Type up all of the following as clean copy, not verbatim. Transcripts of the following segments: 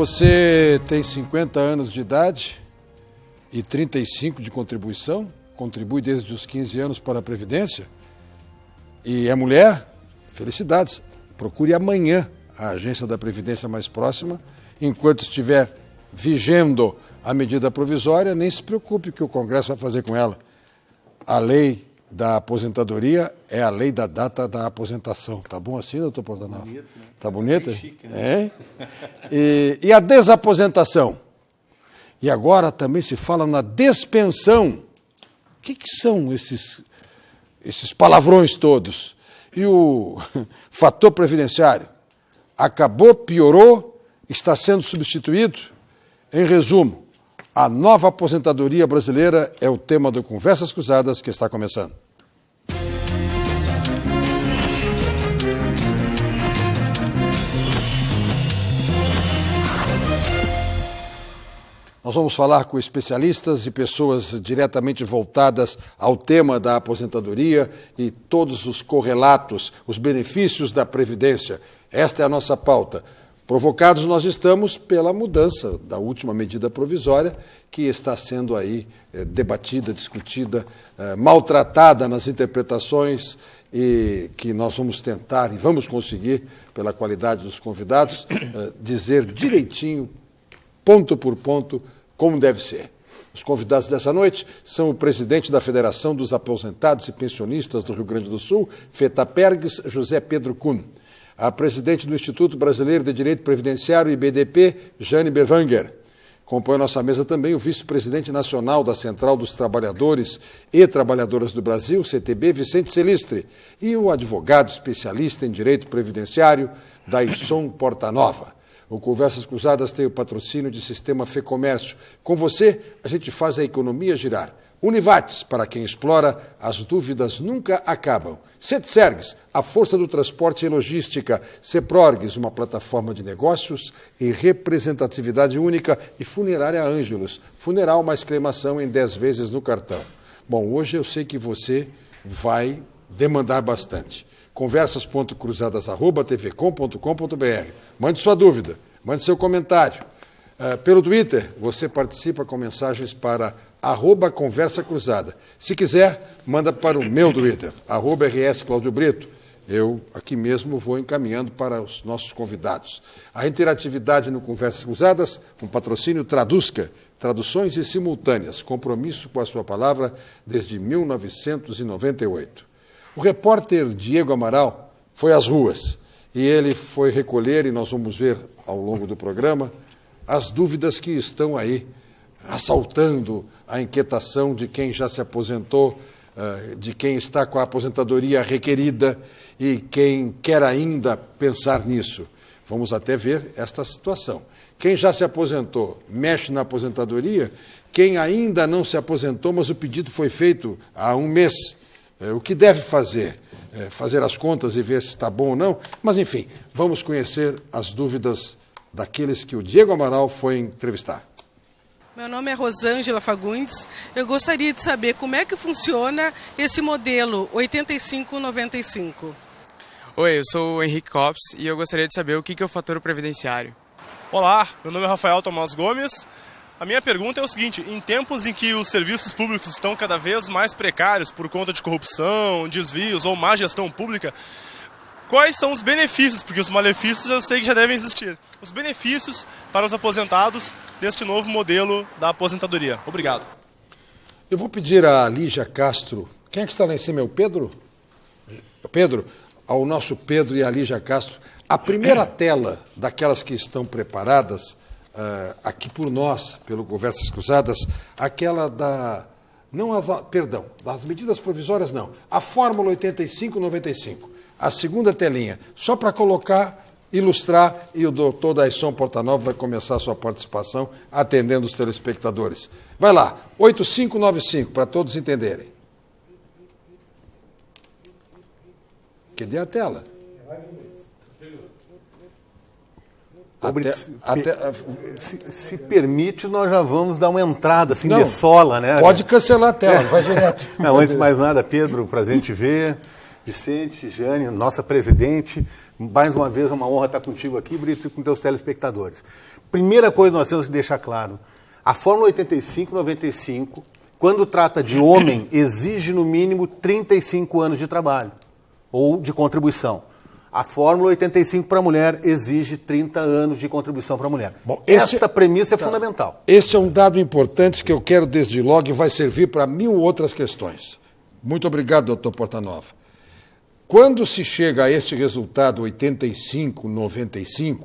você tem 50 anos de idade e 35 de contribuição, contribui desde os 15 anos para a Previdência, e é mulher, felicidades. Procure amanhã a agência da Previdência mais próxima. Enquanto estiver vigendo a medida provisória, nem se preocupe o que o Congresso vai fazer com ela. A lei da aposentadoria é a lei da data da aposentação. Tá bom assim, doutor Portanova? Bonito, né? Tá bonito? É chique, né? E a desaposentação? E agora também se fala na despensão. O que são esses palavrões todos? E o fator previdenciário? Acabou, piorou, está sendo substituído? Em resumo, a nova aposentadoria brasileira é o tema do Conversas Cruzadas que está começando. Nós vamos falar com especialistas e pessoas diretamente voltadas ao tema da aposentadoria e todos os correlatos, os benefícios da Previdência. Esta é a nossa pauta. Provocados nós estamos pela mudança da última medida provisória que está sendo aí debatida, discutida, maltratada nas interpretações e que nós vamos tentar e vamos conseguir, pela qualidade dos convidados, dizer direitinho, ponto por ponto, como deve ser. Os convidados dessa noite são o presidente da Federação dos Aposentados e Pensionistas do Rio Grande do Sul, FETAPERGS, José Pedro Kuhn. A presidente do Instituto Brasileiro de Direito Previdenciário, IBDP, Jane Berwanger. Compõe a nossa mesa também o vice-presidente nacional da Central dos Trabalhadores e Trabalhadoras do Brasil, CTB, Vicente Celistre, e o advogado especialista em direito previdenciário, Daisson Portanova. O Conversas Cruzadas tem o patrocínio de Sistema Fecomércio. Com você, a gente faz a economia girar. Univates, para quem explora, as dúvidas nunca acabam. Setsergs, a força do transporte e logística. Ceprorgs, uma plataforma de negócios e representatividade única. E Funerária Ângelos, funeral mais cremação em 10 vezes no cartão. Bom, hoje eu sei que você vai demandar bastante. conversas.cruzadas@tvcom.com.br. Mande sua dúvida, mande seu comentário. Pelo Twitter, você participa com mensagens para @Conversa Cruzada. Se quiser, manda para o meu Twitter, @RS Cláudio Brito. Eu aqui mesmo vou encaminhando para os nossos convidados. A interatividade no Conversas Cruzadas, um patrocínio Traduzca, traduções e simultâneas, compromisso com a sua palavra desde 1998. O repórter Diego Amaral foi às ruas e ele foi recolher, e nós vamos ver ao longo do programa, as dúvidas que estão aí assaltando a inquietação de quem já se aposentou, de quem está com a aposentadoria requerida e quem quer ainda pensar nisso. Vamos até ver esta situação. Quem já se aposentou mexe na aposentadoria, quem ainda não se aposentou, mas o pedido foi feito há um mês. O que deve fazer? Fazer as contas e ver se está bom ou não? Mas, enfim, vamos conhecer as dúvidas daqueles que o Diego Amaral foi entrevistar. Meu nome é Rosângela Fagundes. Eu gostaria de saber como é que funciona esse modelo 8595. Oi, eu sou o Henrique Copes e eu gostaria de saber o que é o fator previdenciário. Olá, meu nome é Rafael Tomás Gomes. A minha pergunta é o seguinte: em tempos em que os serviços públicos estão cada vez mais precários por conta de corrupção, desvios ou má gestão pública, quais são os benefícios, porque os malefícios eu sei que já devem existir, os benefícios para os aposentados deste novo modelo da aposentadoria? Obrigado. Eu vou pedir a Lígia Castro. Quem é que está lá em cima? É o Pedro? Pedro, ao nosso Pedro e a Lígia Castro, a primeira tela daquelas que estão preparadas aqui por nós, pelo Conversas Cruzadas, aquela das medidas provisórias não, a Fórmula 8595, a segunda telinha, só para colocar, ilustrar, e o doutor Daisson Portanova vai começar a sua participação atendendo os telespectadores. Vai lá, 8595, para todos entenderem. Cadê a tela? Se permite, nós já vamos dar uma entrada, assim, de sola, né? Pode cancelar a tela, vai direto. Não, antes de mais nada, Pedro, prazer em te ver. Vicente, Jane, nossa presidente, mais uma vez uma honra estar contigo aqui, Brito, e com teus telespectadores. Primeira coisa que nós temos que deixar claro, a Fórmula 85-95, quando trata de homem, exige no mínimo 35 anos de trabalho ou de contribuição. A Fórmula 85 para a mulher exige 30 anos de contribuição para a mulher. Bom, esta premissa é fundamental. Este é um dado importante que eu quero desde logo e vai servir para 1000 outras questões. Muito obrigado, doutor Portanova. Quando se chega a este resultado 85-95,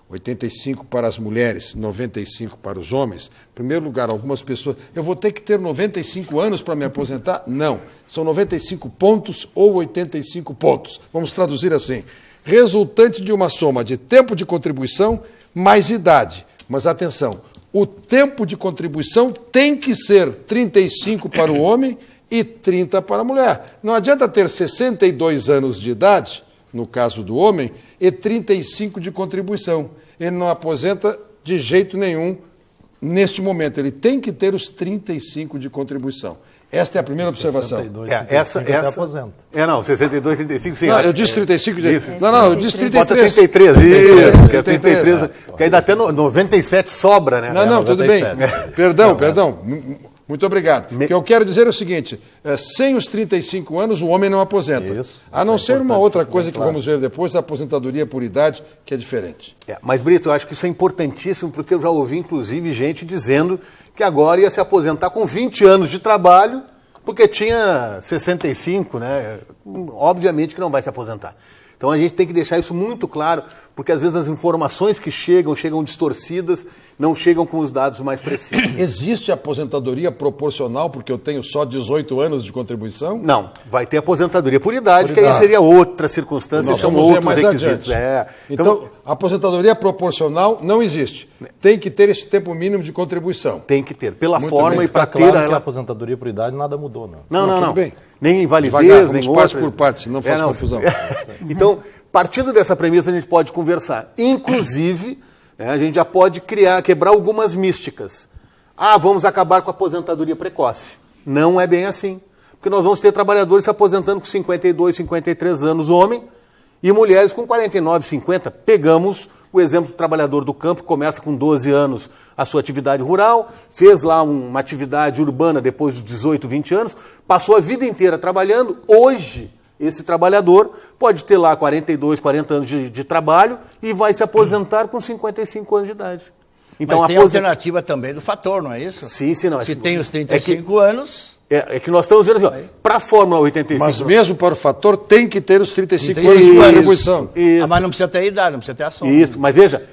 85 para as mulheres, 95 para os homens, em primeiro lugar, algumas pessoas, eu vou ter que ter 95 anos para me aposentar? Não, são 95 pontos ou 85 pontos. Vamos traduzir assim, resultante de uma soma de tempo de contribuição mais idade. Mas atenção, o tempo de contribuição tem que ser 35 para o homem e 30 para a mulher. Não adianta ter 62 anos de idade, no caso do homem, e 35 de contribuição. Ele não aposenta de jeito nenhum neste momento. Ele tem que ter os 35 de contribuição. Esta é a primeira observação. 62, aposenta. Não, 62, 35, sim. Não, eu disse 35. Eu disse 33. Bota 33, isso. É 33, que aí dá até 97 sobra, né? Não, tudo bem. Perdão. Muito obrigado. O que eu quero dizer é o seguinte, sem os 35 anos o homem não aposenta. Isso, a não ser uma outra coisa que vamos ver depois, a aposentadoria por idade, que é diferente. Mas, Brito, eu acho que isso é importantíssimo, porque eu já ouvi, inclusive, gente dizendo que agora ia se aposentar com 20 anos de trabalho, porque tinha 65, né? Obviamente que não vai se aposentar. Então a gente tem que deixar isso muito claro, porque às vezes as informações que chegam distorcidas, não chegam com os dados mais precisos. Existe aposentadoria proporcional porque eu tenho só 18 anos de contribuição? Não, vai ter aposentadoria por idade, que aí seria outra circunstância, são outros requisitos. Então, a aposentadoria proporcional não existe. Tem que ter esse tempo mínimo de contribuição. Tem que ter, pela forma e para ter... Claro que a aposentadoria por idade nada mudou, não. Não. Bem. Nem invalidez, nem parte por parte, senão faz confusão. Então, partindo dessa premissa, a gente pode conversar. Inclusive, a gente já pode quebrar algumas místicas. Vamos acabar com a aposentadoria precoce. Não é bem assim. Porque nós vamos ter trabalhadores se aposentando com 52, 53 anos, homem, e mulheres com 49, 50. Pegamos o exemplo do trabalhador do campo, que começa com 12 anos a sua atividade rural, fez lá uma atividade urbana depois dos 18, 20 anos, passou a vida inteira trabalhando. Hoje, esse trabalhador pode ter lá 42, 40 anos de trabalho e vai se aposentar com 55 anos de idade. Então, mas tem a alternativa também do fator, não é isso? Sim, não. Se tem os 35 anos... É que nós estamos vendo assim, para a Fórmula 85... Mas mesmo para o fator tem que ter os 35 anos de contribuição. Mas não precisa ter idade, não precisa ter ação. Isso, mas veja,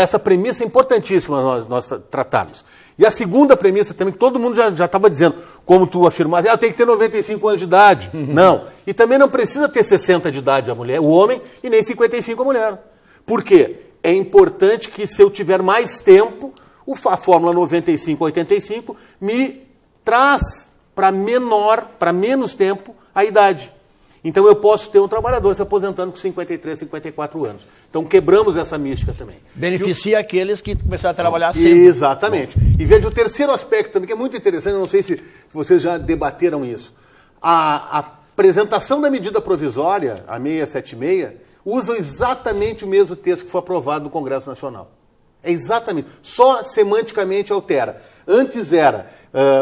essa premissa é importantíssima nós tratarmos. E a segunda premissa também, que todo mundo já estava dizendo, como tu afirmaste, tem que ter 95 anos de idade. Não. E também não precisa ter 60 de idade o homem, e nem 55 a mulher. Por quê? É importante que, se eu tiver mais tempo, a Fórmula 95-85 me traz para menos tempo a idade. Então eu posso ter um trabalhador se aposentando com 53, 54 anos. Então quebramos essa mística também. Beneficia aqueles que começaram a trabalhar sempre. Exatamente. E veja o terceiro aspecto também, que é muito interessante, eu não sei se vocês já debateram isso. A apresentação da medida provisória, a 676, usa exatamente o mesmo texto que foi aprovado no Congresso Nacional. É exatamente. Só semanticamente altera. Antes era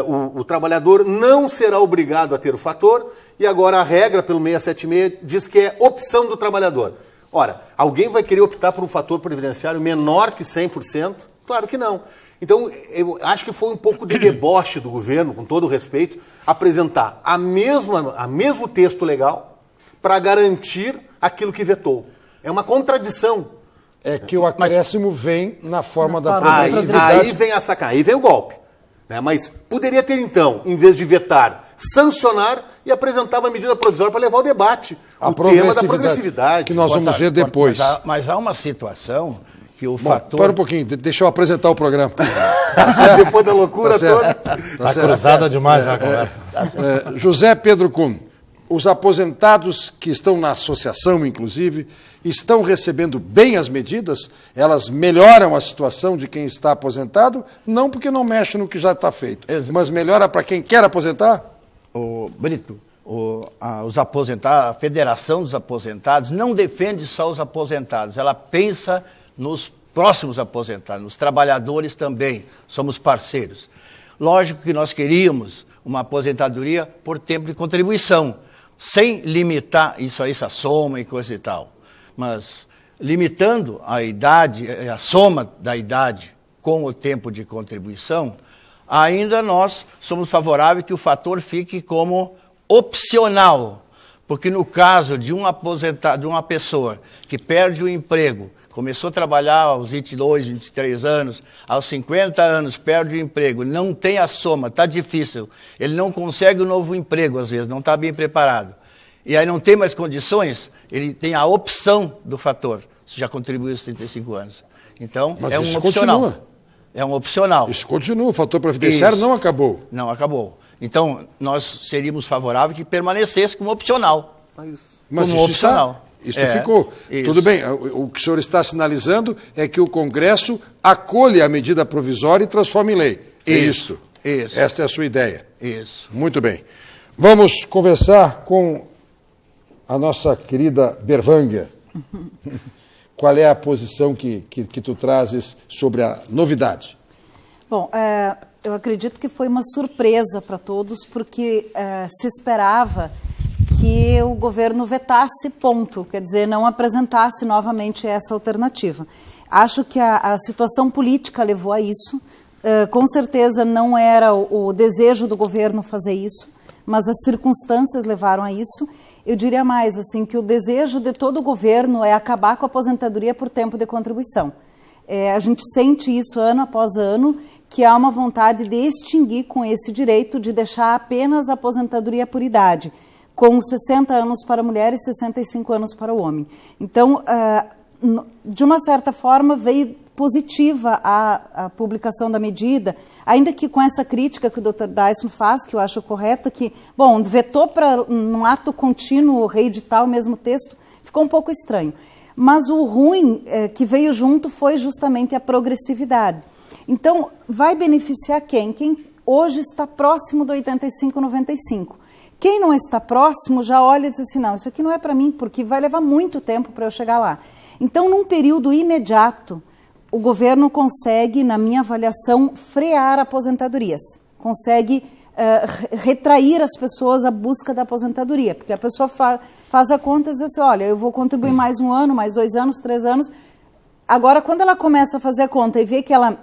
o trabalhador não será obrigado a ter o fator, e agora a regra pelo 676 diz que é opção do trabalhador. Ora, alguém vai querer optar por um fator previdenciário menor que 100%? Claro que não. Então, eu acho que foi um pouco de deboche do governo, com todo o respeito, apresentar mesmo texto legal para garantir aquilo que vetou. É uma contradição. É que o acréscimo vem na forma da progressividade. Aí vem a sacanagem, aí vem o golpe. Né? Mas poderia ter, então, em vez de vetar, sancionar e apresentava a medida provisória para levar o debate. O tema da progressividade. Que nós vamos ver depois. Mas há uma situação que o fator... Para um pouquinho, deixa eu apresentar o programa. Depois da loucura toda. Está cruzada demais já a conversa. José Pedro Kuhn, os aposentados que estão na associação, inclusive, estão recebendo bem as medidas? Elas melhoram a situação de quem está aposentado? Não porque não mexe no que já está feito, mas melhora para quem quer aposentar? Brito, os aposentados, a Federação dos Aposentados não defende só os aposentados, ela pensa nos próximos aposentados, nos trabalhadores também, somos parceiros. Lógico que nós queríamos uma aposentadoria por tempo de contribuição, sem limitar isso a essa soma e coisa e tal, mas limitando a idade, a soma da idade com o tempo de contribuição, ainda nós somos favoráveis que o fator fique como opcional, porque no caso de um aposentado, de uma pessoa que perde o emprego, começou a trabalhar aos 22, 23 anos, aos 50 anos perde o emprego, não tem a soma, está difícil, ele não consegue um novo emprego às vezes, não está bem preparado, e aí não tem mais condições, ele tem a opção do fator, se já contribuiu aos 35 anos. Então, mas é um isso opcional. Continua. É um opcional. Isso continua, o fator previdenciário não acabou. Não acabou. Então, nós seríamos favoráveis que permanecesse como opcional. Mas como isso opcional. Isso ficou. Isso. Tudo bem, o que o senhor está sinalizando é que o Congresso acolhe a medida provisória e transforma em lei. Isso. Esta é a sua ideia. Isso. Muito bem. Vamos conversar com a nossa querida Bervângua. Qual é a posição que tu trazes sobre a novidade? Bom, eu acredito que foi uma surpresa para todos, porque se esperava que o governo vetasse, ponto, quer dizer, não apresentasse novamente essa alternativa. Acho que a situação política levou a isso, com certeza não era o desejo do governo fazer isso, mas as circunstâncias levaram a isso. Eu diria mais, assim, que o desejo de todo o governo é acabar com a aposentadoria por tempo de contribuição. A gente sente isso ano após ano, que há uma vontade de extinguir com esse direito de deixar apenas a aposentadoria por idade, com 60 anos para a mulher e 65 anos para o homem. Então, de uma certa forma, veio positiva a publicação da medida, ainda que com essa crítica que o Dr. Dyson faz, que eu acho correta, que, bom, vetou para num ato contínuo reeditar o mesmo texto, ficou um pouco estranho. Mas o ruim que veio junto foi justamente a progressividade. Então, vai beneficiar quem? Quem hoje está próximo do 85-95. Quem não está próximo já olha e diz assim, não, isso aqui não é para mim, porque vai levar muito tempo para eu chegar lá. Então, num período imediato, o governo consegue, na minha avaliação, frear aposentadorias, consegue retrair as pessoas à busca da aposentadoria, porque a pessoa faz a conta e diz assim, olha, eu vou contribuir mais 1 ano, mais 2 anos, 3 anos. Agora, quando ela começa a fazer a conta e vê que ela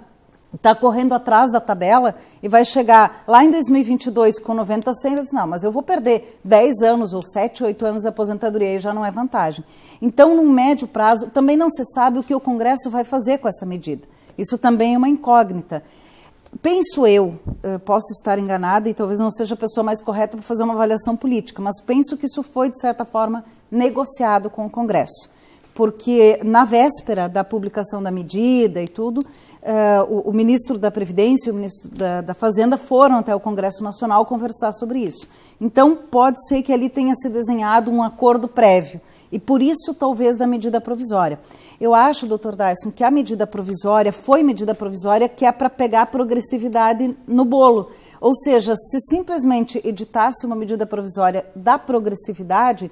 está correndo atrás da tabela e vai chegar lá em 2022 com 90, 100, ela diz, não, mas eu vou perder 10 anos ou 7, 8 anos de aposentadoria e já não é vantagem. Então, num médio prazo, também não se sabe o que o Congresso vai fazer com essa medida. Isso também é uma incógnita. Penso eu, posso estar enganada e talvez não seja a pessoa mais correta para fazer uma avaliação política, mas penso que isso foi, de certa forma, negociado com o Congresso. Porque na véspera da publicação da medida e tudo, o ministro da Previdência e o ministro da Fazenda foram até o Congresso Nacional conversar sobre isso. Então, pode ser que ali tenha se desenhado um acordo prévio, e por isso, talvez, da medida provisória. Eu acho, Dr. Dyson, que a medida provisória foi medida provisória que é para pegar progressividade no bolo. Ou seja, se simplesmente editasse uma medida provisória da progressividade,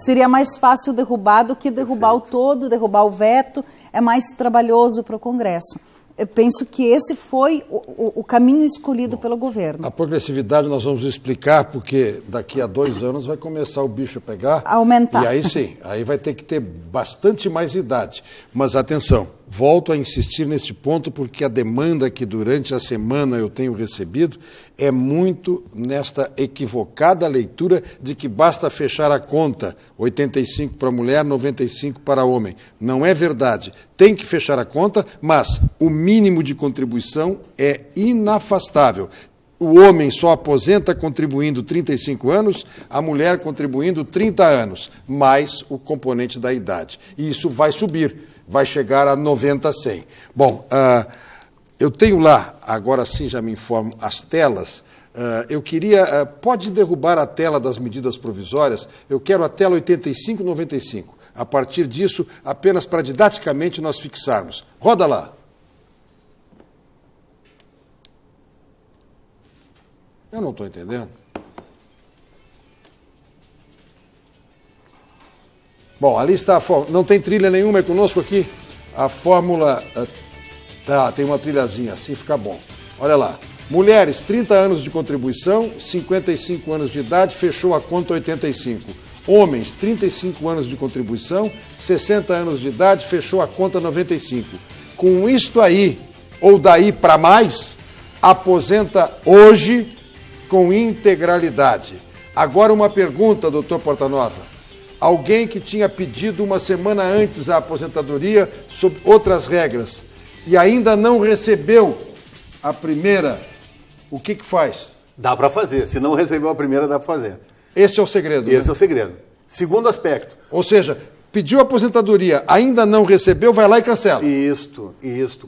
seria mais fácil derrubar do que derrubar o todo, derrubar o veto, é mais trabalhoso para o Congresso. Eu penso que esse foi o caminho escolhido pelo governo. A progressividade nós vamos explicar, porque daqui a 2 anos vai começar o bicho a pegar. Aumentar. E aí sim, aí vai ter que ter bastante mais idade. Mas atenção, volto a insistir neste ponto, porque a demanda que durante a semana eu tenho recebido é muito nesta equivocada leitura de que basta fechar a conta, 85 para mulher, 95 para homem. Não é verdade. Tem que fechar a conta, mas o mínimo de contribuição é inafastável. O homem só aposenta contribuindo 35 anos, a mulher contribuindo 30 anos, mais o componente da idade. E isso vai subir, vai chegar a 90, 100. Bom, eu tenho lá, agora sim já me informo, as telas. Eu queria, pode derrubar a tela das medidas provisórias, eu quero a tela 85-95. A partir disso, apenas para didaticamente nós fixarmos. Roda lá. Eu não estou entendendo. Bom, ali está a fórmula. Não tem trilha nenhuma conosco aqui? A fórmula... Tá, tem uma trilhazinha, assim fica bom. Olha lá. Mulheres, 30 anos de contribuição, 55 anos de idade, fechou a conta 85. Homens, 35 anos de contribuição, 60 anos de idade, fechou a conta 95. Com isto aí, ou daí para mais, aposenta hoje com integralidade. Agora uma pergunta, doutor Portanova. Alguém que tinha pedido uma semana antes a aposentadoria sob outras regras e ainda não recebeu a primeira, o que faz? Dá para fazer. Se não recebeu a primeira, dá para fazer. Esse é o segredo. Esse é o segredo. Segundo aspecto. Ou seja, pediu aposentadoria, ainda não recebeu, vai lá e cancela. Isto.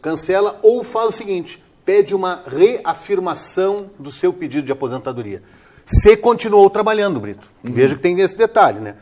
Cancela ou faz o seguinte, pede uma reafirmação do seu pedido de aposentadoria. Você continuou trabalhando, Brito. Veja que tem esse detalhe, né?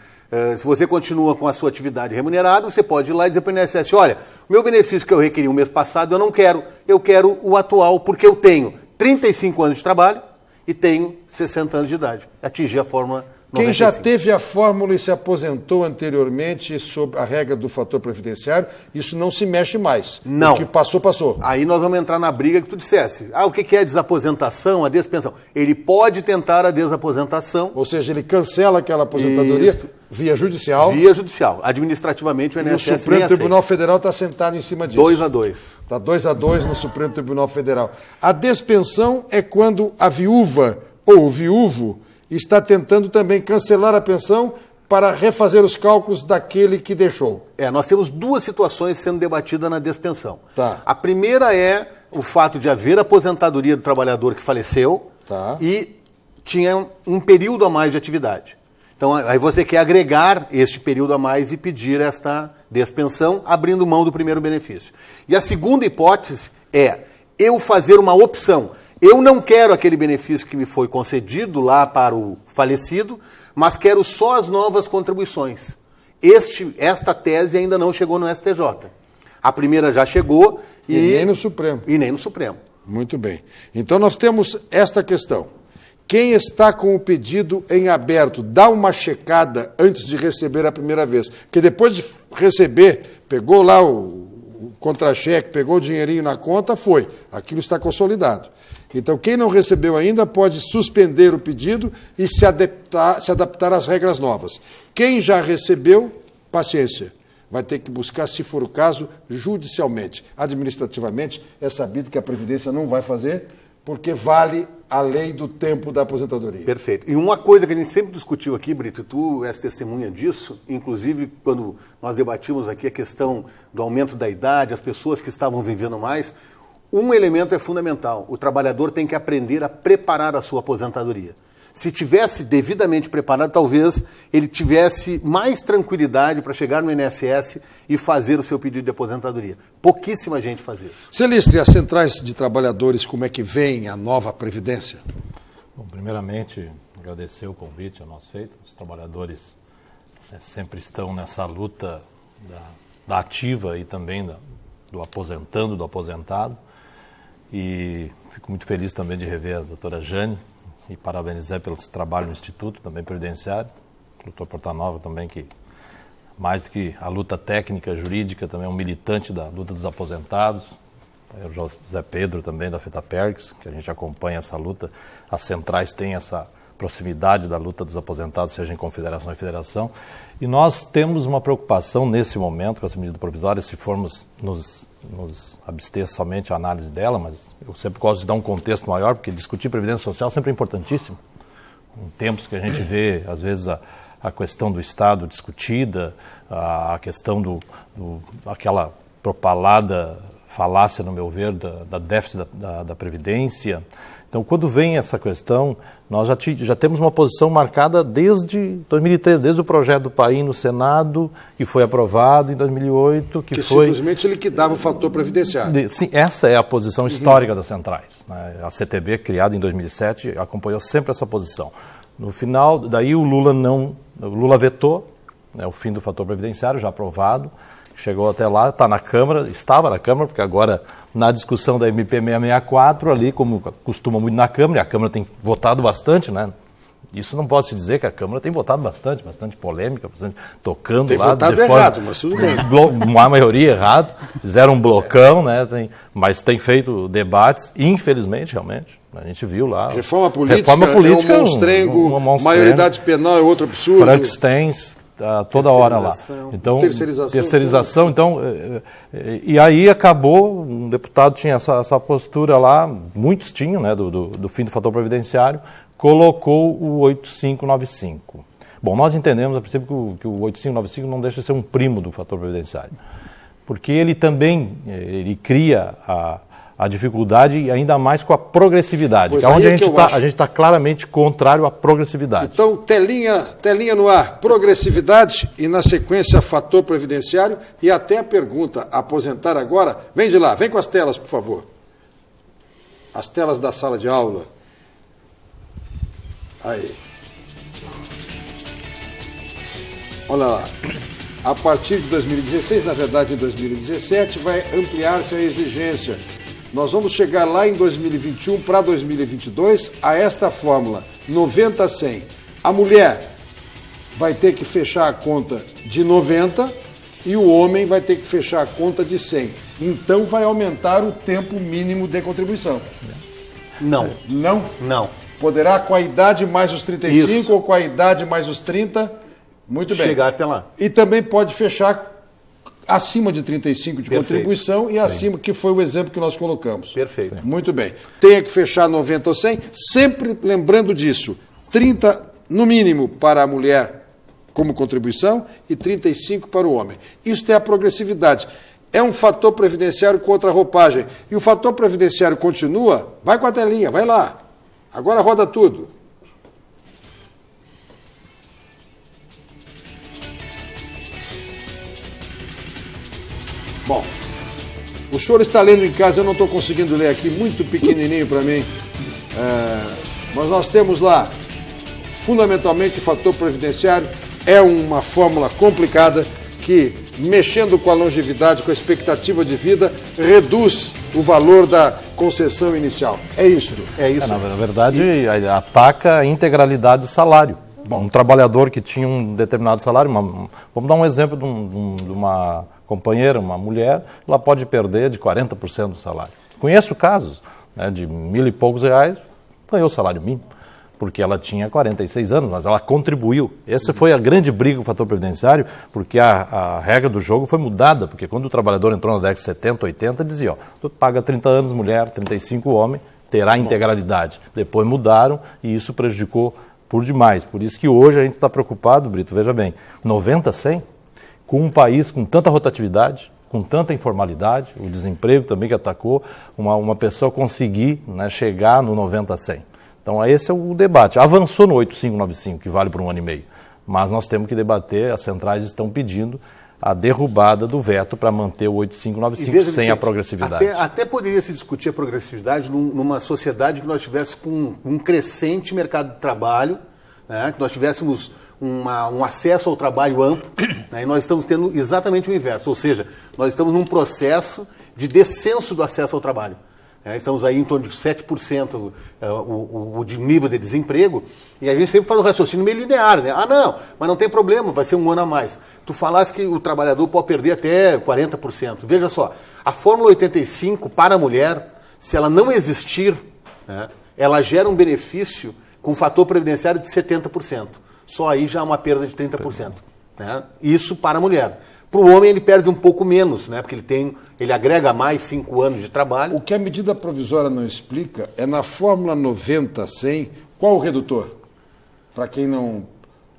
Se você continua com a sua atividade remunerada, você pode ir lá e dizer para o INSS, olha, o meu benefício que eu requeri o mês passado eu não quero, eu quero o atual, porque eu tenho 35 anos de trabalho e tenho 60 anos de idade. Atingir a fórmula 95. Quem já teve a fórmula e se aposentou anteriormente sob a regra do fator previdenciário, isso não se mexe mais. Não. O que passou, passou. Aí nós vamos entrar na briga que tu dissesse. O que é a desaposentação, a despensão? Ele pode tentar a desaposentação. Ou seja, ele cancela aquela aposentadoria via judicial. Via judicial. Administrativamente o INSS e o Supremo Tribunal Federal está sentado em cima disso. 2-2. Está 2-2 no Supremo Tribunal Federal. A despensão é quando a viúva ou o viúvo está tentando também cancelar a pensão para refazer os cálculos daquele que deixou. Nós temos duas situações sendo debatidas na despensão. Tá. A primeira é o fato de haver aposentadoria do trabalhador que faleceu e tinha um período a mais de atividade. Então, aí você quer agregar este período a mais e pedir esta despensão, abrindo mão do primeiro benefício. E a segunda hipótese é eu fazer uma opção. Eu não quero aquele benefício que me foi concedido lá para o falecido, mas quero só as novas contribuições. Esta tese ainda não chegou no STJ. A primeira já chegou e nem no Supremo. E nem no Supremo. Muito bem. Então nós temos esta questão. Quem está com o pedido em aberto, dá uma checada antes de receber a primeira vez. Porque depois de receber, pegou lá o contra-cheque, pegou o dinheirinho na conta, foi. Aquilo está consolidado. Então, quem não recebeu ainda pode suspender o pedido e se adaptar às regras novas. Quem já recebeu, paciência. Vai ter que buscar, se for o caso, judicialmente. Administrativamente, é sabido que a Previdência não vai fazer, porque vale a lei do tempo da aposentadoria. Perfeito. E uma coisa que a gente sempre discutiu aqui, Brito, tu és testemunha disso, inclusive quando nós debatimos aqui a questão do aumento da idade, as pessoas que estavam vivendo mais, um elemento é fundamental. O trabalhador tem que aprender a preparar a sua aposentadoria. Se tivesse devidamente preparado, talvez ele tivesse mais tranquilidade para chegar no INSS e fazer o seu pedido de aposentadoria. Pouquíssima gente faz isso. Celistre, as centrais de trabalhadores, como é que vem a nova Previdência? Bom, primeiramente, agradecer o convite a nós feito. Os trabalhadores sempre estão nessa luta da ativa e também do aposentando, do aposentado. E fico muito feliz também de rever a doutora Jane e parabenizar pelo trabalho no Instituto, também previdenciário. O doutor Portanova também, que mais do que a luta técnica, jurídica, também é um militante da luta dos aposentados. O José Pedro também, da FETAPERGS, que a gente acompanha essa luta. As centrais têm essa proximidade da luta dos aposentados, seja em confederação e federação. E nós temos uma preocupação nesse momento com essa medida provisória, se formos nos abster somente a análise dela, mas eu sempre gosto de dar um contexto maior, porque discutir Previdência Social sempre é importantíssimo. Em tempos que a gente vê, às vezes, a questão do Estado discutida, a questão aquela propalada falácia, no meu ver, da déficit da Previdência. Então, quando vem essa questão, nós já temos uma posição marcada desde 2013, desde o projeto do PAI no Senado, que foi aprovado em 2008. Que foi simplesmente liquidava o fator previdenciário. Sim, essa é a posição histórica das centrais, né? A CTB, criada em 2007, acompanhou sempre essa posição. No final, daí o Lula vetou, né, o fim do fator previdenciário, já aprovado. Chegou até lá, estava na Câmara, porque agora na discussão da MP 664, ali, como costuma muito na Câmara, e a Câmara tem votado bastante, né, Isso não pode se dizer que a Câmara tem votado bastante polêmica, bastante tocando tem lá. Votado errado, mas tudo bem. A maioria errado, fizeram um blocão, né? Mas tem feito debates, infelizmente, realmente. A gente viu lá. Reforma política é um monstrengo, maioridade penal é outro absurdo. Frankensteins, toda hora lá. Então, terceirização. Então, e aí acabou, um deputado tinha essa postura lá, muitos tinham, né, do fim do fator previdenciário, colocou o 8595. Bom, nós entendemos, a princípio, que o 8595 não deixa de ser um primo do fator previdenciário, porque ele também cria a dificuldade e ainda mais com a progressividade, que é onde a gente está claramente contrário à progressividade. Então, telinha no ar, progressividade e, na sequência, fator previdenciário e até a pergunta, aposentar agora? Vem de lá, vem com as telas, por favor. As telas da sala de aula. Aí. Olha lá. A partir de 2016, na verdade em 2017, vai ampliar-se a exigência. Nós vamos chegar lá em 2021 para 2022 a esta fórmula, 90-100. A mulher vai ter que fechar a conta de 90 e o homem vai ter que fechar a conta de 100. Então vai aumentar o tempo mínimo de contribuição. Não. Não? Não. Poderá com a idade mais os 35 Isso. ou com a idade mais os 30? Muito bem. Chegar até lá. E também pode fechar acima de 35 de Perfeito. contribuição e acima, que foi o exemplo que nós colocamos. Perfeito. Muito bem. Tenha que fechar 90 ou 100, sempre lembrando disso. 30 no mínimo para a mulher como contribuição e 35 para o homem. Isso é a progressividade. É um fator previdenciário contra a roupagem. E o fator previdenciário continua, vai com a telinha, vai lá. Agora roda tudo. Bom, o senhor está lendo em casa, eu não estou conseguindo ler aqui, muito pequenininho para mim. Mas nós temos lá, fundamentalmente, o fator previdenciário é uma fórmula complicada que, mexendo com a longevidade, com a expectativa de vida, reduz o valor da concessão inicial. É isso? É isso. Na verdade, ataca a integralidade do salário. Bom, um trabalhador que tinha um determinado salário, vamos dar um exemplo de uma companheira, uma mulher, ela pode perder de 40% do salário. Conheço casos, né, de R$1.000 e poucos, ganhou o salário mínimo, porque ela tinha 46 anos, mas ela contribuiu. Essa foi a grande briga com o fator previdenciário, porque a regra do jogo foi mudada, porque quando o trabalhador entrou na década de 70, 80, dizia, tu paga 30 anos mulher, 35 homem, terá integralidade. Depois mudaram e isso prejudicou por demais. Por isso que hoje a gente está preocupado, Brito, veja bem, 90-100, com um país com tanta rotatividade, com tanta informalidade, o desemprego também que atacou, uma pessoa conseguir, né, chegar no 90-100. Então esse é o debate. Avançou no 8595, que vale por 1 ano e meio, mas nós temos que debater, as centrais estão pedindo a derrubada do veto para manter o 8595 sem a progressividade. Até poderia se discutir a progressividade numa sociedade que nós tivéssemos com um crescente mercado de trabalho, né, que nós tivéssemos um acesso ao trabalho amplo, né, e nós estamos tendo exatamente o inverso, ou seja, nós estamos num processo de descenso do acesso ao trabalho. Estamos aí em torno de 7% o de nível de desemprego, e a gente sempre fala o raciocínio meio linear, né? Ah, não, mas não tem problema, vai ser 1 ano a mais. Tu falaste que o trabalhador pode perder até 40%. Veja só, a Fórmula 85 para a mulher, se ela não existir, né, ela gera um benefício com fator previdenciário de 70%. Só aí já há uma perda de 30%. Né? Isso para a mulher. Para o homem ele perde um pouco menos, né? Porque ele agrega mais 5 anos de trabalho. O que a medida provisória não explica é na fórmula 90-100, qual o redutor? Para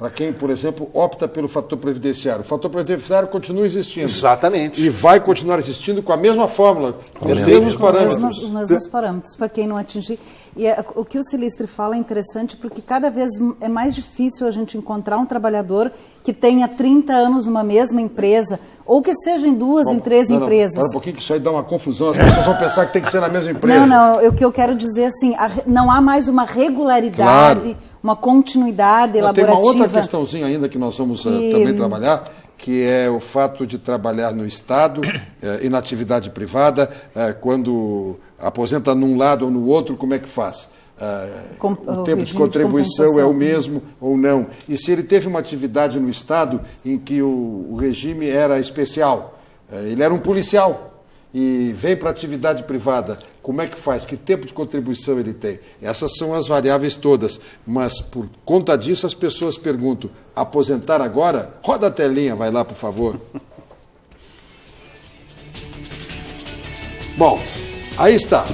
quem, por exemplo, opta pelo fator previdenciário. O fator previdenciário continua existindo. Exatamente. E vai continuar existindo com a mesma fórmula, com os mesmos parâmetros. Os mesmos parâmetros, para quem não atingir. E o que o Silistre fala é interessante porque cada vez é mais difícil a gente encontrar um trabalhador que tenha 30 anos numa mesma empresa, ou que seja em duas, em três empresas. Para um pouquinho que isso aí dá uma confusão, as pessoas vão pensar que tem que ser na mesma empresa. Não, o que eu quero dizer assim, não há mais uma regularidade, claro, uma continuidade elaborativa. Tem uma outra questãozinha ainda que nós vamos também trabalhar, que é o fato de trabalhar no Estado e na atividade privada, quando aposenta num lado ou no outro, como é que faz? o tempo de contribuição é o mesmo ou não. E se ele teve uma atividade no Estado em que o regime era especial, ele era um policial e vem para a atividade privada, como é que faz? Que tempo de contribuição ele tem? Essas são as variáveis todas, mas por conta disso as pessoas perguntam, aposentar agora? Roda a telinha, vai lá, por favor. Bom, aí está.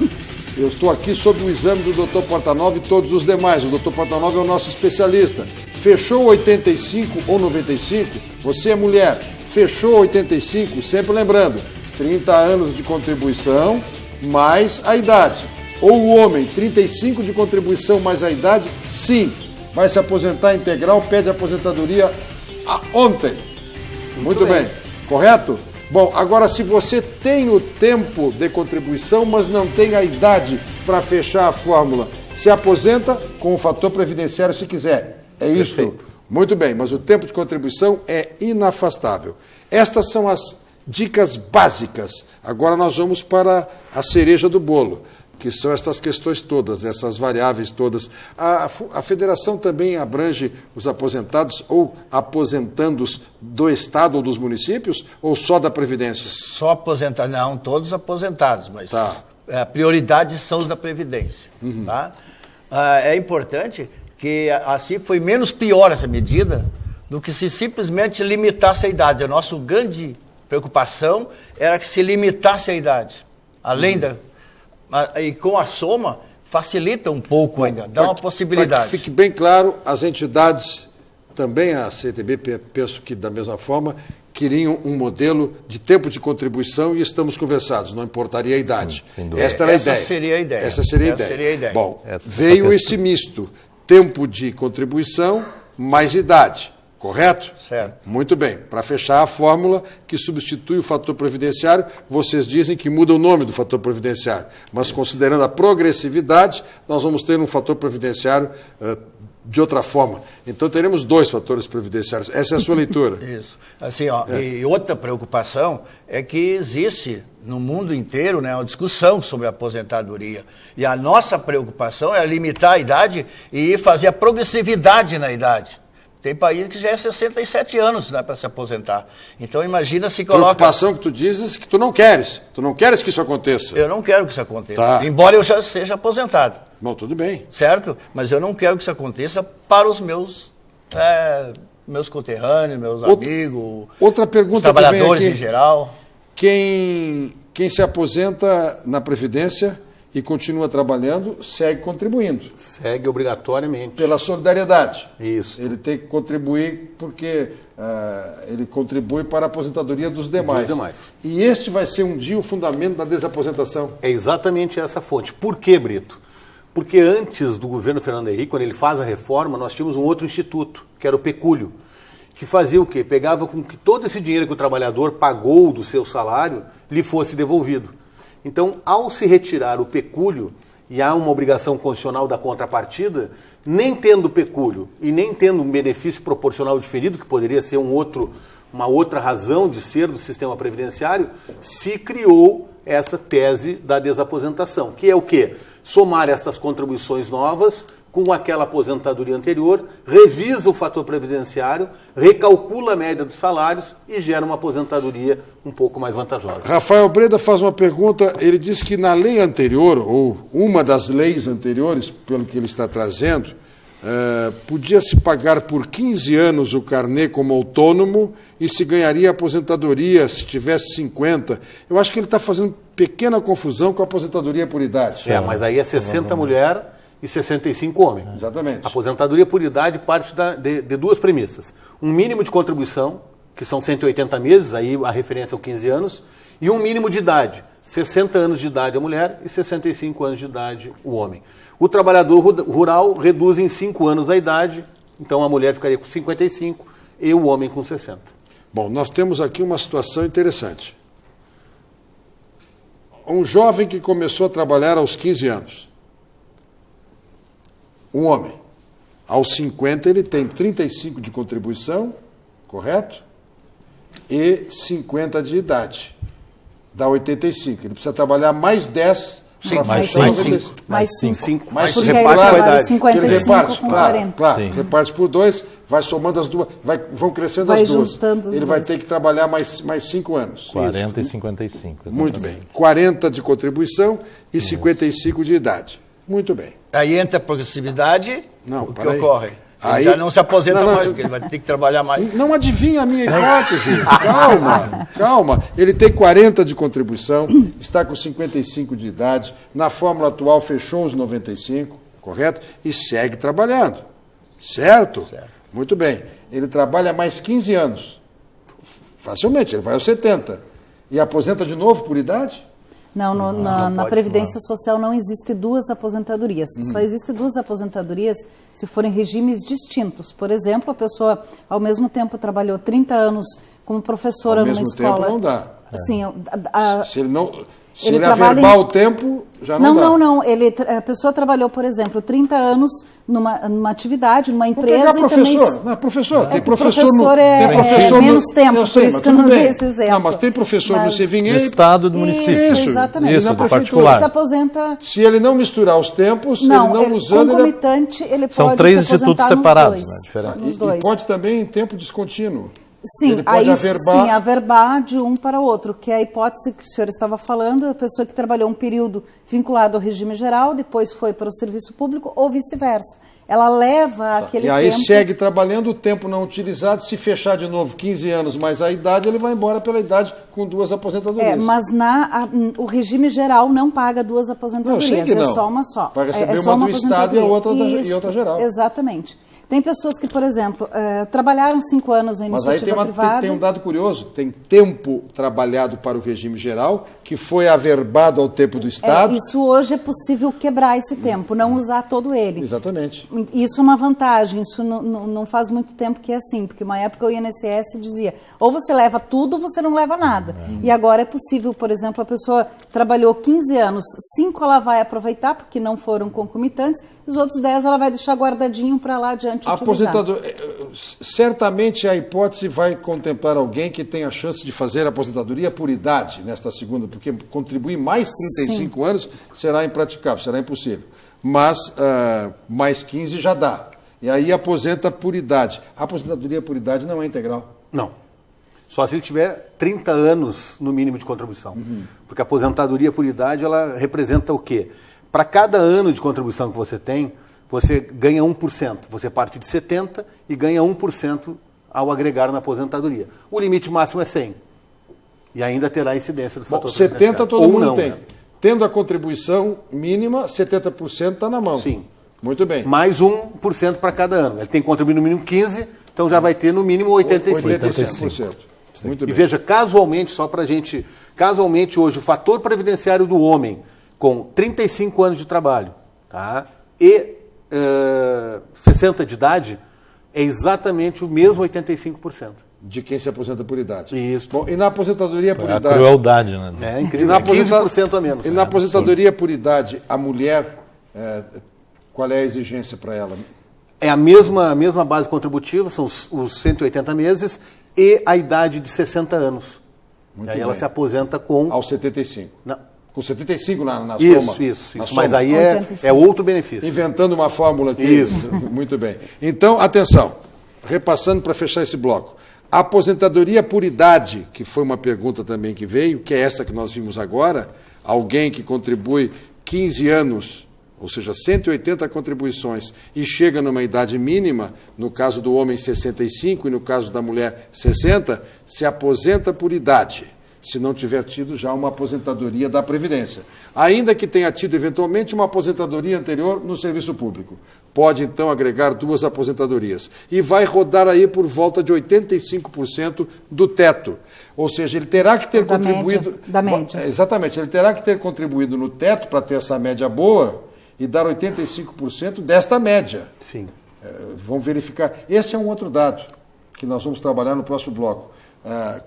Eu estou aqui sob o exame do Dr. Portanova e todos os demais. O Dr. Portanova é o nosso especialista. Fechou 85 ou 95? Você é mulher. Fechou 85, sempre lembrando, 30 anos de contribuição mais a idade. Ou o homem, 35 de contribuição mais a idade, sim. Vai se aposentar integral, pede aposentadoria ontem. Muito bem. Correto? Bom, agora se você tem o tempo de contribuição, mas não tem a idade para fechar a fórmula, se aposenta com o fator previdenciário se quiser. É isso? Perfeito. Muito bem, mas o tempo de contribuição é inafastável. Estas são as dicas básicas. Agora nós vamos para a cereja do bolo, que são estas questões todas, essas variáveis todas. A federação também abrange os aposentados ou aposentandos do Estado ou dos municípios, ou só da Previdência? Só aposentados, não, todos aposentados, mas a prioridade são os da Previdência. Uhum. Tá? É importante que assim foi menos pior essa medida do que se simplesmente limitasse a idade. A nossa grande preocupação era que se limitasse a idade, além e com a soma, facilita um pouco ainda, dá uma possibilidade. Para que fique bem claro, as entidades, também a CETB, penso que da mesma forma, queriam um modelo de tempo de contribuição e estamos conversados, não importaria a idade. Sim, esta era a ideia. Essa seria a ideia. Essa seria a ideia. Bom, veio esse misto, tempo de contribuição mais idade. Correto? Certo. Muito bem. Para fechar a fórmula que substitui o fator previdenciário, vocês dizem que muda o nome do fator previdenciário, mas considerando a progressividade, nós vamos ter um fator previdenciário de outra forma. Então teremos 2 fatores previdenciários. Essa é a sua leitura. Isso. Assim, E outra preocupação é que existe no mundo inteiro, né, uma discussão sobre a aposentadoria. E a nossa preocupação é limitar a idade e fazer a progressividade na idade. Tem país que já é 67 anos, né, para se aposentar. Então imagina se coloca... A preocupação que tu dizes que tu não queres. Tu não queres que isso aconteça. Eu não quero que isso aconteça. Tá. Embora eu já seja aposentado. Bom, tudo bem. Certo? Mas eu não quero que isso aconteça para os meus conterrâneos, meus amigos, outra pergunta, os trabalhadores em geral. Quem se aposenta na Previdência e continua trabalhando, segue contribuindo. Segue obrigatoriamente. Pela solidariedade. Isso. Ele tem que contribuir porque ele contribui para a aposentadoria dos demais. E este vai ser um dia o fundamento da desaposentação. É exatamente essa fonte. Por quê, Brito? Porque antes do governo Fernando Henrique, quando ele faz a reforma, nós tínhamos um outro instituto, que era o pecúlio, que fazia o quê? Pegava com que todo esse dinheiro que o trabalhador pagou do seu salário lhe fosse devolvido. Então, ao se retirar o pecúlio, e há uma obrigação constitucional da contrapartida, nem tendo pecúlio e nem tendo um benefício proporcional diferido, que poderia ser uma outra razão de ser do sistema previdenciário, se criou essa tese da desaposentação, que é o quê? Somar essas contribuições novas com aquela aposentadoria anterior, revisa o fator previdenciário, recalcula a média dos salários e gera uma aposentadoria um pouco mais vantajosa. Rafael Breda faz uma pergunta, ele diz que na lei anterior, ou uma das leis anteriores, pelo que ele está trazendo, podia-se pagar por 15 anos o carnê como autônomo e se ganharia aposentadoria se tivesse 50. Eu acho que ele está fazendo pequena confusão com a aposentadoria por idade. Mas aí é 60 mulher e 65 homem. Exatamente. A aposentadoria por idade parte de 2 premissas. Um mínimo de contribuição, que são 180 meses, aí a referência é 15 anos, e um mínimo de idade, 60 anos de idade a mulher e 65 anos de idade o homem. O trabalhador rural reduz em 5 anos a idade, então a mulher ficaria com 55 e o homem com 60. Bom, nós temos aqui uma situação interessante. Um jovem que começou a trabalhar aos 15 anos, um homem, aos 50 ele tem 35 de contribuição, correto? E 50 de idade, dá 85. Ele precisa trabalhar mais 10 Mais 5. Mais Porque 5. aí Reparte ele com a trabalha idade. 55 com 40. Claro, reparte por 2, vai somando as duas, vão crescendo Vai as duas. juntando as Ele vai duas. ter que trabalhar mais 5 anos. 40 e 55. Muito bem. 40 de contribuição e 55 de idade. Muito bem. Aí entra a progressividade, Não, o que peraí. ocorre? Ele Aí- já não se aposenta Não, mais, porque ele vai ter que trabalhar mais. Não adivinha a minha hipótese. Calma. Ele tem 40 de contribuição, está com 55 de idade, na fórmula atual fechou os 95, correto? E segue trabalhando. Certo? Muito bem. Ele trabalha mais 15 anos. Facilmente, ele vai aos 70. E aposenta de novo por idade? Não, na pode, Previdência Social não existe duas aposentadorias. Só existe duas aposentadorias se forem regimes distintos. Por exemplo, a pessoa ao mesmo tempo trabalhou 30 anos como professora Ao numa mesmo escola. tempo não dá. Sim, Se Ele ele trabalha averbar em- o tempo, já não dá. Não. A pessoa trabalhou, por exemplo, 30 anos numa atividade, numa Vamos empresa pegar e também... professor. Não, professor. Tem que professor professor é tem professor menos tempo, eu sei, por isso mas que eu tudo não usei bem. esse exemplo. Não, mas tem professor no Mas- Do Sevinha. Estado e do município. Isso, exatamente. Isso, Na do prefeitura. Ele se particular. aposenta... Se ele não misturar os tempos, Não, ele não usando, ele concomitante, ele São pode 3 se aposentar institutos nos separados, dois, né? Diferente. nos e dois. pode também em tempo descontínuo. Sim, Ele pode aí averbar. sim, averbar de um para o outro, que é a hipótese que o senhor estava falando, a pessoa que trabalhou um período vinculado ao regime geral, depois foi para o serviço público, ou vice-versa. Ela leva aquele E aí tempo... segue trabalhando, o tempo não utilizado, se fechar de novo 15 anos mais a idade, ele vai embora pela idade com 2 aposentadorias. Mas o regime geral não paga 2 aposentadorias, Não, eu sei que não. é só uma só. Vai receber é uma só do Estado e a outra aposentadoria. e outra geral. Exatamente. Tem pessoas que, por exemplo, trabalharam 5 anos em Mas aí iniciativa privada... tem um dado curioso, tem tempo trabalhado para o regime geral, que foi averbado ao tempo do Estado. Isso hoje é possível quebrar esse tempo, não usar todo ele. Exatamente. Isso é uma vantagem, isso não faz muito tempo que é assim, porque uma época o INSS dizia, ou você leva tudo ou você não leva nada. E agora é possível, por exemplo, a pessoa trabalhou 15 anos, 5 ela vai aproveitar, porque não foram concomitantes, os outros 10 ela vai deixar guardadinho para lá adiante utilizar. Certamente a hipótese vai contemplar alguém que tenha chance de fazer a aposentadoria por idade nesta segunda, porque contribuir mais 35 anos será impraticável, será impossível. Mas mais 15 já dá. E aí aposenta por idade. A aposentadoria por idade não é integral. Não. Só se ele tiver 30 anos no mínimo de contribuição. Porque a aposentadoria por idade, ela representa o quê? Para cada ano de contribuição que você tem, você ganha 1%. Você parte de 70% e ganha 1% ao agregar na aposentadoria. O limite máximo é 100%. E ainda terá incidência do fator 70 todo Ou mundo não, tem. né? Tendo a contribuição mínima, 70% está na mão. Sim. Muito bem. Mais 1% para cada ano. Ele tem que contribuir no mínimo 15%, então já vai ter no mínimo 85%. 85%. Muito E bem. veja, casualmente, só para a gente... Casualmente, hoje, o fator previdenciário do homem com 35 anos de trabalho, tá? E 60 de idade é exatamente o mesmo 85%. De quem se aposenta por idade. Isso. Bom, e na aposentadoria por É a idade... crueldade, né? É incrível, Na é 15% a menos. E na aposentadoria por idade, a mulher, qual é a exigência para ela? É a mesma base contributiva, são os 180 meses e a idade de 60 anos. Muito e aí ela bem. se aposenta com... Aos 75. Não. Com 75 na soma. Isso. Na Mas soma. aí 85. é outro benefício. Inventando uma fórmula aqui. Isso. Muito bem. Então, atenção. Repassando para fechar esse bloco. A aposentadoria por idade, que foi uma pergunta também que veio, que é essa que nós vimos agora, alguém que contribui 15 anos, ou seja, 180 contribuições, e chega numa idade mínima, no caso do homem 65 e no caso da mulher 60, se aposenta por idade, se não tiver tido já uma aposentadoria da Previdência. Ainda que tenha tido, eventualmente, uma aposentadoria anterior no serviço público. Pode, então, agregar 2 aposentadorias. E vai rodar aí por volta de 85% do teto. Ou seja, ele terá que ter contribuído... Da média. Exatamente, ele terá que ter contribuído no teto para ter essa média boa e dar 85% desta média. Sim. Vamos verificar. Esse é um outro dado que nós vamos trabalhar no próximo bloco.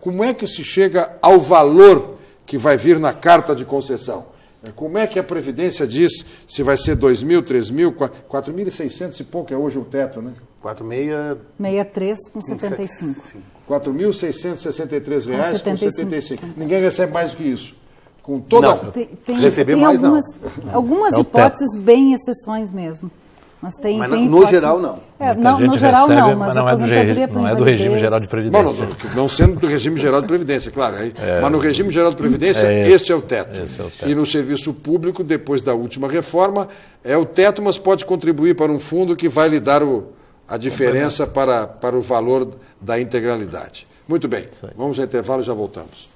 Como é que se chega ao valor que vai vir na carta de concessão? Como é que a Previdência diz se vai ser 2.000, 3.000, 4.600 e pouco é hoje o teto, né? 63 com 75. R$ 4.663 com 75. Ninguém recebe mais do que isso. Com toda Não. Receber tem mais, algumas É o hipóteses bem exceções mesmo. Mas tem, Mas tem no hipótese- geral, não. Não, no geral não, mas a não aposentadoria não é do regime geral de Bom, previdência. não sendo do regime geral de previdência, claro. Mas no regime geral de previdência, esse é o teto. Esse é o teto. E no serviço público, depois da última reforma, é o teto, mas pode contribuir para um fundo que vai lhe dar a diferença para o valor da integralidade. Muito bem, vamos ao intervalo e já voltamos.